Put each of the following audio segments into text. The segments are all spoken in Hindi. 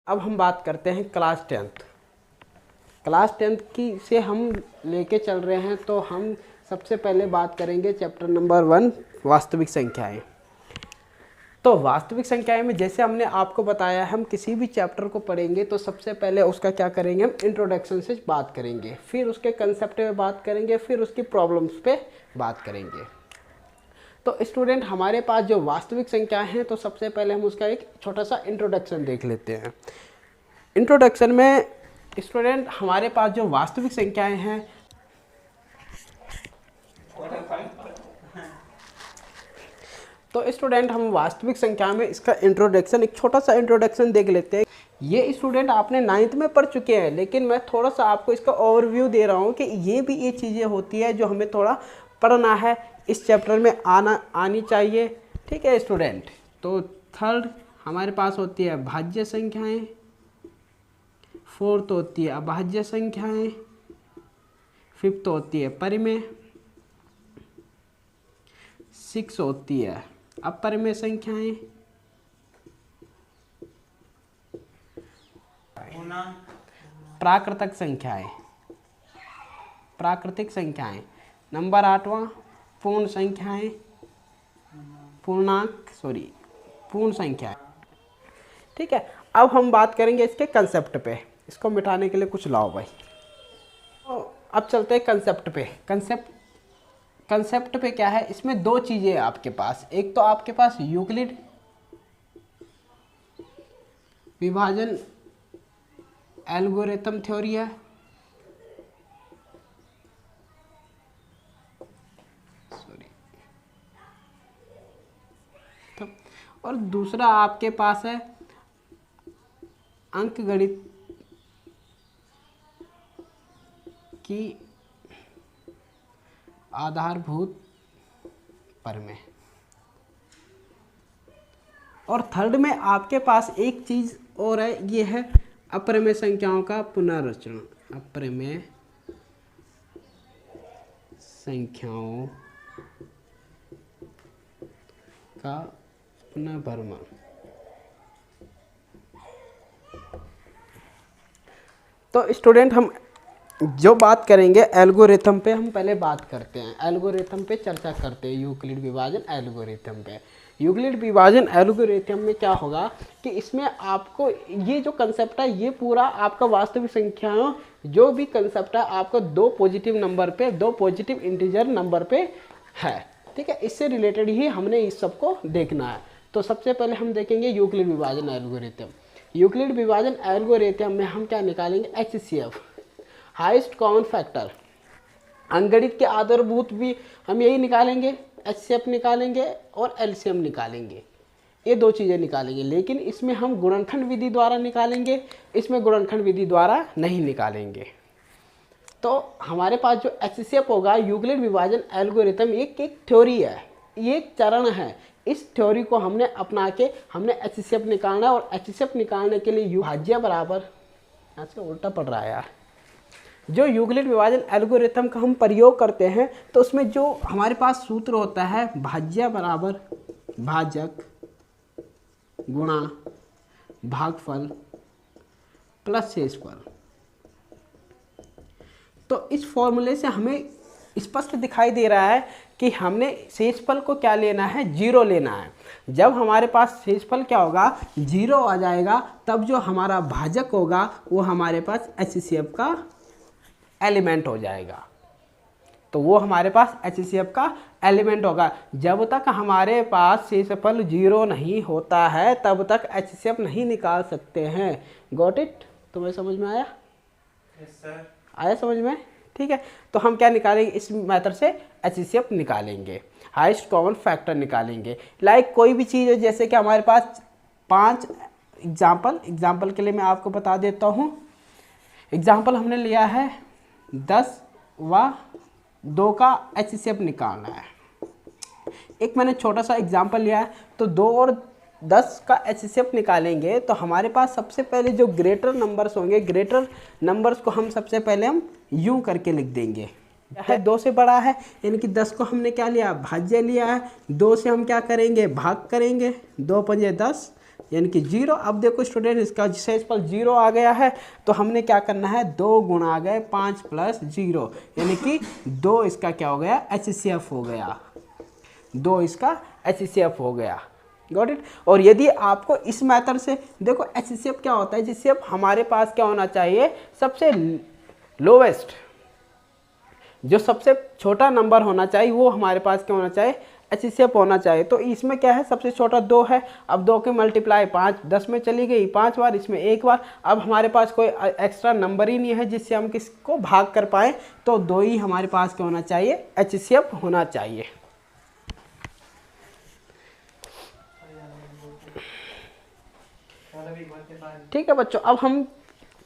अब हम बात करते हैं क्लास टेंथ। क्लास टेंथ की से हम लेके चल रहे हैं, तो हम सबसे पहले बात करेंगे चैप्टर नंबर 1 वास्तविक संख्याएं। तो वास्तविक संख्याएं में जैसे हमने आपको बताया, हम किसी भी चैप्टर को पढ़ेंगे तो सबसे पहले उसका क्या करेंगे, हम इंट्रोडक्शन से बात करेंगे, फिर उसके कंसेप्ट पे बात करेंगे, फिर उसकी प्रॉब्लम्स पे बात करेंगे। तो स्टूडेंट, हमारे पास जो वास्तविक संख्याएं हैं, तो सबसे पहले हम उसका एक छोटा सा इंट्रोडक्शन देख लेते हैं। इंट्रोडक्शन में स्टूडेंट, हमारे पास जो वास्तविक संख्याएं हैं, तो स्टूडेंट हम वास्तविक संख्या में इसका इंट्रोडक्शन, एक छोटा सा इंट्रोडक्शन देख लेते हैं। ये स्टूडेंट आपने 9th में पढ़ चुके हैं, लेकिन मैं थोड़ा सा आपको इसका ओवरव्यू दे रहा हूँ कि ये चीज़ें होती है जो हमें थोड़ा पढ़ना है, इस चैप्टर में आनी चाहिए। ठीक है स्टूडेंट। तो थर्ड हमारे पास होती है भाज्य संख्याएं, फोर्थ होती है अभाज्य संख्याएं, फिफ्थ होती है परिमेय, 6 होती है अपरिमेय संख्याएं, प्राकृतिक संख्याएं, नंबर 8वां पूर्ण संख्याएं, पूर्ण संख्याएं। ठीक है। अब हम बात करेंगे इसके कंसेप्ट पे। इसको मिटाने के लिए कुछ लाओ भाई। तो अब चलते हैं कंसेप्ट पे। कंसेप्ट पे क्या है, इसमें दो चीज़ें हैं आपके पास। एक तो आपके पास यूक्लिड विभाजन एल्गोरिथम थ्योरी है, और दूसरा आपके पास है अंकगणित की आधारभूत परिमेय। और थर्ड में आपके पास एक चीज़ और है, ये है अपरिमेय संख्याओं का पुनर्रचना। अपरिमेय संख्याओं का पुनर्भरण। तो स्टूडेंट, हम जो बात करेंगे एल्गोरिथम पे, हम पहले बात करते हैं, एल्गोरिथम पे चर्चा करते हैं, यूक्लिड विभाजन एल्गोरिथम पे। यूक्लिड विभाजन एल्गोरिथम में क्या होगा कि इसमें आपको ये जो कंसेप्ट है, ये पूरा आपका वास्तविक संख्याओं जो भी कंसेप्ट है, आपको दो पॉजिटिव नंबर पे, दो पॉजिटिव इंटीजर नंबर पे है। ठीक है। इससे रिलेटेड ही हमने इस सबको देखना है। तो सबसे पहले हम देखेंगे यूक्लिड विभाजन एल्गोरिथम। यूक्लिड विभाजन एल्गोरिथम में हम क्या निकालेंगे, HCF, हाईएस्ट कॉमन फैक्टर। अंकगणित के आधारभूत भी हम यही निकालेंगे, HCF निकालेंगे और LCM निकालेंगे, ये दो चीज़ें निकालेंगे। लेकिन इसमें हम गुणनखंड विधि द्वारा निकालेंगे, इसमें गुणनखंड विधि द्वारा नहीं निकालेंगे। तो हमारे पास जो HCF होगा, यूक्लिड विभाजन एल्गोरिथम, एक थ्योरी है, ये एक चरण है। इस थ्योरी को हमने अपना के हमने HCF निकालना है, और HCF निकालने के लिए भाज्य बराबर, आजकल उल्टा पड़ रहा है यार, जो यूक्लिड विभाजन एल्गोरिथम का हम प्रयोग करते हैं, तो उसमें जो हमारे पास सूत्र होता है, भाज्य बराबर भाजक गुणा भागफल प्लस शेषफल। तो इस फॉर्मूले से हमें स्पष्ट दिखाई दे रहा है कि हमने शेषफल को क्या लेना है, 0 लेना है। जब हमारे पास शेषफल क्या होगा, 0 आ जाएगा, तब जो हमारा भाजक होगा वो हमारे पास HCF का एलिमेंट हो जाएगा। तो वो हमारे पास HCF का एलिमेंट होगा। जब तक हमारे पास शेषफल 0 नहीं होता है, तब तक HCF नहीं निकाल सकते हैं। Got it? तुम्हें समझ में आया? Yes sir. आया समझ में? ठीक है। तो हम क्या निकालेंगे, इस मेथड से HCF निकालेंगे, हाईएस्ट कॉमन फैक्टर निकालेंगे। लाइक कोई भी चीज़ है, जैसे कि हमारे पास 5 एग्जाम्पल के लिए मैं आपको बता देता हूँ। एग्जाम्पल हमने लिया है 10 व 2 का HCF निकालना है। एक मैंने छोटा सा एग्जाम्पल लिया है, तो 2 और 10 का HCF निकालेंगे, तो हमारे पास सबसे पहले जो ग्रेटर नंबर्स होंगे, ग्रेटर नंबर्स को हम सबसे पहले हम यूं करके लिख देंगे। 2 से बड़ा है, यानी कि 10 को हमने क्या लिया, भाज्य लिया है। 2 से हम क्या करेंगे, भाग करेंगे, 2 पंजे 10, यानी कि 0। अब देखो स्टूडेंट, इसका शेषफल 0 आ गया है, तो हमने क्या करना है, 2 गुणा गए 5 + 0, यानी कि 2 इसका क्या हो गया, HCF हो गया, 2 इसका HCF हो गया। Got it. और यदि आपको इस मेथड से देखो, HCF क्या होता है, HCF हमारे पास क्या होना चाहिए, सबसे लोवेस्ट, जो सबसे छोटा नंबर होना चाहिए वो हमारे पास क्या होना चाहिए, HCF होना चाहिए। तो इसमें क्या है, सबसे छोटा 2 है। अब 2 की मल्टीप्लाई 5 10 में चली गई 5 बार, इसमें 1 बार। अब हमारे पास कोई एक्स्ट्रा नंबर ही नहीं है जिससे हम किसको भाग कर पाएँ, तो 2 ही हमारे पास क्या होना चाहिए, HCF होना चाहिए। ठीक है बच्चों, अब हम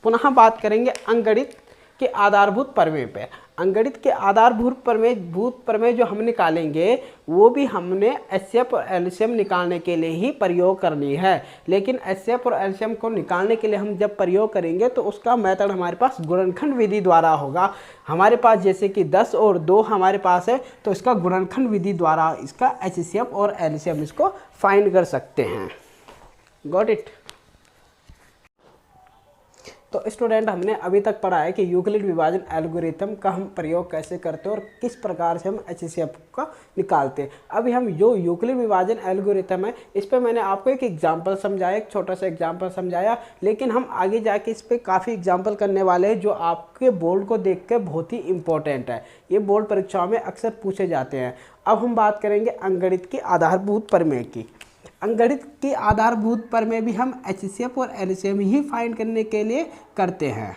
पुनः बात करेंगे अंकगणित के आधारभूत प्रमेय पे। अंकगणित के आधारभूत प्रमेय जो हम निकालेंगे वो भी हमने HCF और LCM निकालने के लिए ही प्रयोग करनी है। लेकिन HCF और LCM को निकालने के लिए हम जब प्रयोग करेंगे तो उसका मेथड हमारे पास गुणनखंड विधि द्वारा होगा। हमारे पास जैसे कि 10 और 2 हमारे पास है, तो इसका गुणनखंड विधि द्वारा इसका HCF और LCM इसको फाइंड कर सकते हैं। Got it. तो स्टूडेंट, हमने अभी तक पढ़ा है कि यूक्लिड विभाजन एल्गोरिथम का हम प्रयोग कैसे करते हैं और किस प्रकार से हम HCF का निकालते हैं। अभी हम जो यूक्लिड विभाजन एल्गोरिथम है, इस पे मैंने आपको एक एग्जांपल समझाया, एक छोटा सा एग्जांपल समझाया, लेकिन हम आगे जाके इस पे काफ़ी एग्जांपल करने वाले हैं जो आपके बोर्ड को देख के बहुत ही इंपॉर्टेंट है। ये बोर्ड परीक्षाओं में अक्सर पूछे जाते हैं। अब हम बात करेंगे अंकगणित की आधारभूत प्रमेय की। अंकगणित की आधारभूत प्रमेय भी हम HCF और LCM ही फाइंड करने के लिए करते हैं।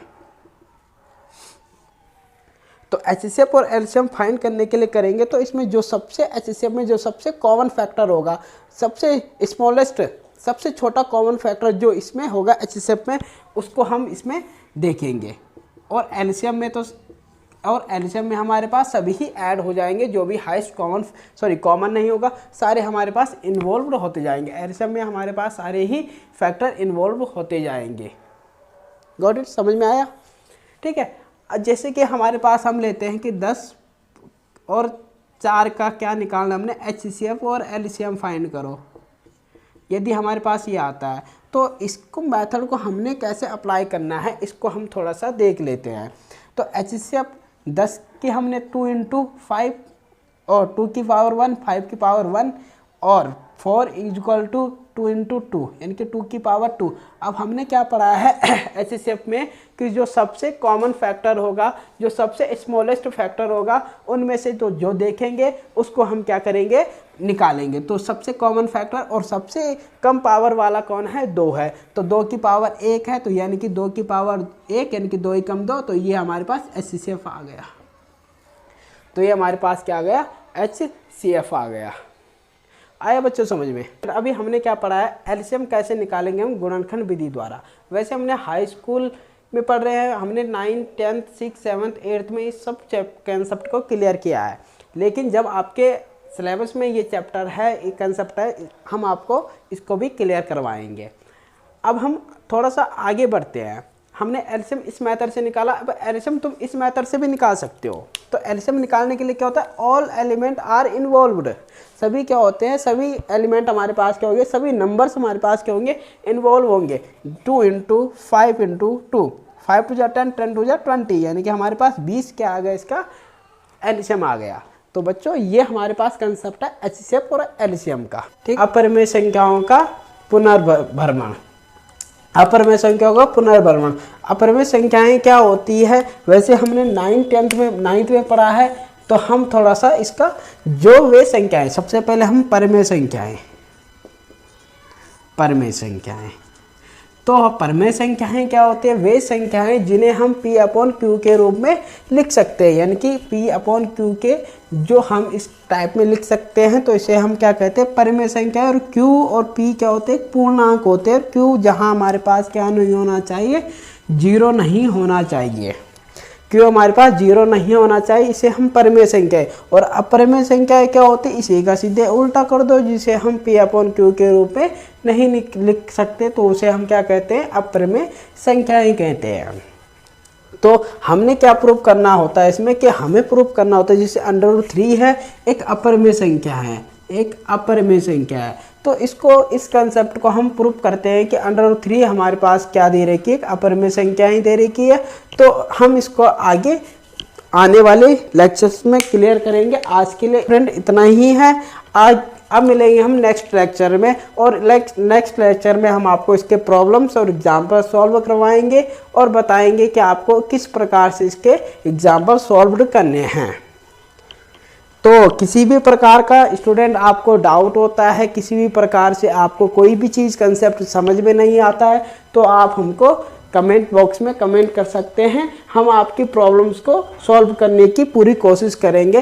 तो HCF और LCM फाइंड करने के लिए करेंगे तो इसमें जो सबसे HCF में जो सबसे कॉमन फैक्टर होगा, सबसे स्मॉलेस्ट, सबसे छोटा कॉमन फैक्टर जो इसमें होगा HCF में, उसको हम इसमें देखेंगे। और LCM में हमारे पास सभी ही ऐड हो जाएंगे, जो भी हाईएस्ट कॉमन नहीं होगा, सारे हमारे पास इन्वॉल्व होते जाएंगे। LCM में हमारे पास सारे ही फैक्टर इन्वॉल्व होते जाएंगे। गॉट इट, समझ में आया? ठीक है। जैसे कि हमारे पास हम लेते हैं कि 10 और 4 का क्या निकालना, हमने HCF और LCM फाइंड करो। यदि हमारे पास ये आता है तो इसको मेथड को हमने कैसे अप्लाई करना है, इसको हम थोड़ा सा देख लेते हैं। तो HCF 10 की हमने 2 × 5 और 2 की पावर 1, 5 की पावर 1 और 4 = 2 × 2 यानी कि 2 की पावर 2। अब हमने क्या पढ़ा है HCF में कि जो सबसे कॉमन फैक्टर होगा, जो सबसे स्मॉलेस्ट फैक्टर होगा, उनमें से तो जो देखेंगे उसको हम क्या करेंगे, निकालेंगे। तो सबसे कॉमन फैक्टर और सबसे कम पावर वाला कौन है, 2 है। तो 2 की पावर 1 है, तो यानी कि 2 की पावर 1 यानी कि 2 × 2, तो ये हमारे पास HCF आ गया। तो ये हमारे पास क्या आ गया, HCF आ गया। आया बच्चों समझ में? अभी हमने क्या पढ़ा है, LCM कैसे निकालेंगे हम, गुणनखंड विधि द्वारा। वैसे हमने हाई स्कूल में पढ़ रहे हैं, हमने 9th 10th 6th 7th 8th में इस सब कंसेप्ट को क्लियर किया है। लेकिन जब आपके सिलेबस में ये चैप्टर है, ये कंसेप्ट है, हम आपको इसको भी क्लियर करवाएंगे। अब हम थोड़ा सा आगे बढ़ते हैं। हमने LCM इस मेथड से निकाला, अब LCM तुम इस मेथड से भी निकाल सकते हो। तो LCM निकालने के लिए क्या होता है, ऑल एलिमेंट आर इन्वॉल्व्ड। सभी क्या होते हैं, सभी एलिमेंट हमारे पास क्या होंगे, सभी नंबर्स हमारे पास क्या होंगे, इन्वॉल्व होंगे। 2 × 5 × 2, 5 × 10, 10 × 20, यानी कि हमारे पास 20 क्या आ गया, इसका LCM आ गया। तो बच्चों ये हमारे पास कंसेप्ट है HCF और LCM का। ठीक, अपरिमेय संख्याओं का पुनर्भ्रमण। अपरिमेय संख्याओं का पुनर्भ्रमण। अपरिमेय संख्याएं क्या होती है, वैसे हमने 9th में पढ़ा है, तो हम थोड़ा सा इसका जो वे संख्याएं, सबसे पहले हम परिमेय संख्याएं, तो परिमेय संख्याएं क्या होती है, वे संख्याएं जिन्हें हम P/Q के रूप में लिख सकते हैं, यानी कि P/Q के जो हम इस टाइप में लिख सकते हैं, तो इसे हम क्या कहते हैं, परिमेय संख्या। और Q और P क्या होते हैं, पूर्णांक होते हैं। Q जहां हमारे पास क्या नहीं होना चाहिए, 0 नहीं होना चाहिए। Q हमारे पास 0 नहीं होना चाहिए, इसे हम परिमेय संख्या है। और अपरिमेय संख्या क्या होती है, इसी का सीधे उल्टा कर दो, जिसे हम P/Q के रूप में नहीं लिख सकते, तो उसे हम क्या कहते हैं, अपरिमेय संख्याएं कहते हैं। तो हमने क्या प्रूव करना होता है इसमें, कि हमें प्रूव करना होता है, जैसे √3 है, एक अपरिमेय संख्या है, एक अपरिमेय संख्या है। तो इस कंसेप्ट को हम प्रूव करते हैं कि √3 हमारे पास क्या दे रखी है, एक अपरिमेय संख्या ही दे रखी है। तो हम इसको आगे आने वाले लेक्चर्स में क्लियर करेंगे। आज के लिए फ्रेंड इतना ही है। अब मिलेंगे हम नेक्स्ट लेक्चर में, और नेक्स्ट लेक्चर में हम आपको इसके प्रॉब्लम्स और एग्जाम्पल सॉल्व करवाएंगे और बताएंगे कि आपको किस प्रकार से इसके एग्जाम्पल सॉल्व करने हैं। तो किसी भी प्रकार का स्टूडेंट आपको डाउट होता है, किसी भी प्रकार से आपको कोई भी चीज़ कंसेप्ट समझ में नहीं आता है, तो आप हमको कमेंट बॉक्स में कमेंट कर सकते हैं। हम आपकी प्रॉब्लम्स को सॉल्व करने की पूरी कोशिश करेंगे।